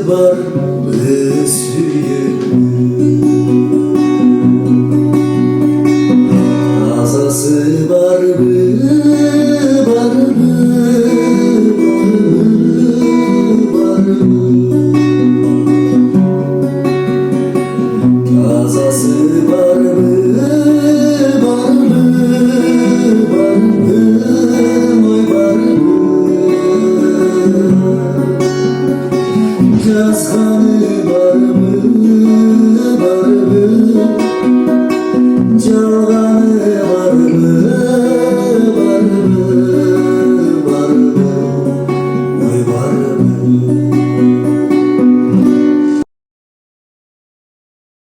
var mı süyümün? Kazası var mı, var mı, var mı? Kazası var mı, var mı, var mı, oy var mı? Yazganı var mı, var mı? Çalganı var mı, var mı, var mı, oy var mı?